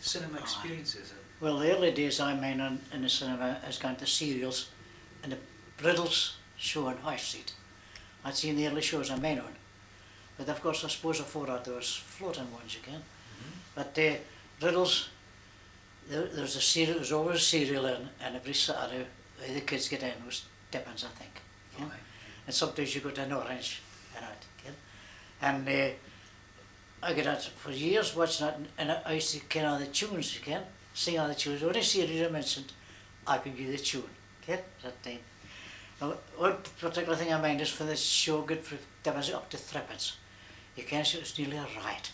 cinema experiences? Well, the early days I made in the cinema has gone to serials and the Riddles show on High Street. I'd seen the early shows I made on. But of course I suppose before that there was floating ones again. But Riddles, there's a serial, there's always a serial in, and every Saturday the kids get in was Dippins, I think. Yeah? Okay. And sometimes you got an orange and that. Yeah? And I got that for years watching that, and I used to ken all the tunes again, sing all the tunes. Only serial I mentioned, I could give the tune. Okay? That time. Now, one particular thing I mind is for this show good for Dippins up to threepence. You can't see it was nearly a riot.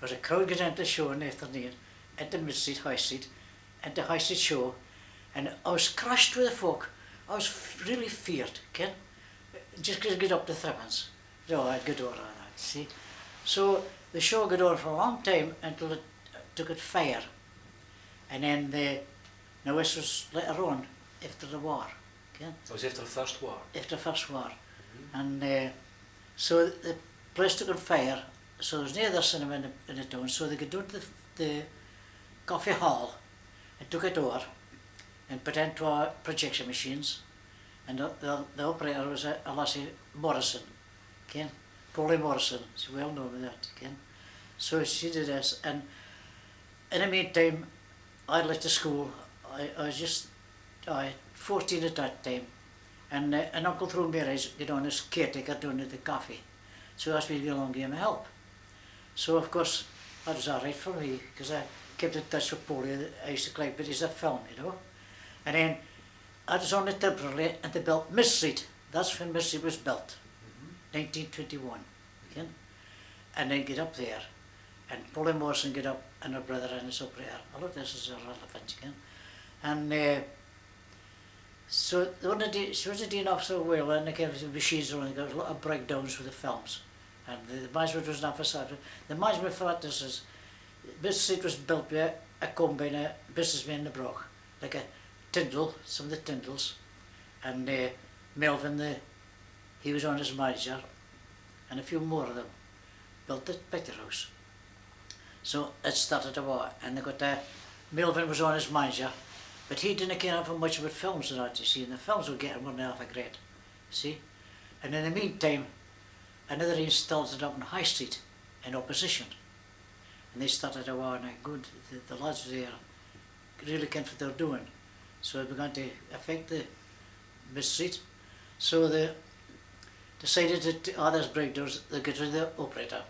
There was a crowd get into the show in the afternoon, at the Mid Street, High Street, at the High Street show, and I was crushed with the folk. I was really feared, okay? Just to get up to threepence. So I'd get over that, see? So the show got on for a long time until it took it fire. And then now this was later on, after the war, okay? It was after the First War? After the First War. And so the place took on fire, so there was no other cinema in the town, so they got down to the coffee hall and took it over and put into our projection machines, and the operator was a lassie Morrison, okay? Polly Morrison, she's well known with that, okay? So she did this, and in the meantime I left the school. I was just 14 at that time, and an uncle through marriage got on as caretaker down at the coffee, so he asked me to go along and give him help. So of course that was alright for me, because I kept in touch with Polly. I used to collect bits of film, you know. And then I was on it temporarily, and they built Mid Street. That's when Mid Street was built, 1921. Okay? And then get up there, and Polly Morrison get up, and her brother and his operator. I look, this is irrelevant again. And so she wasn't doing off so well, and again the machines were running. There was a lot of breakdowns with the films, and the management was not for certain. The management for that is Mid Street was built by a combine a businessman in the Broch, like a Tyndall, some of the Tyndalls, and Melvin, he was on as manager, and a few more of them built the picture house. So it started a war, and they got Melvin was on as manager, but he didn't care for much about films and that, you see, and the films were getting 1.5 a grade, see. And in the meantime, another one started up on High Street in opposition, and they started a war, and the lads there really cared what they were doing. So it began to affect the Mid Street. So they decided that others breakdowns, they got rid of the operator.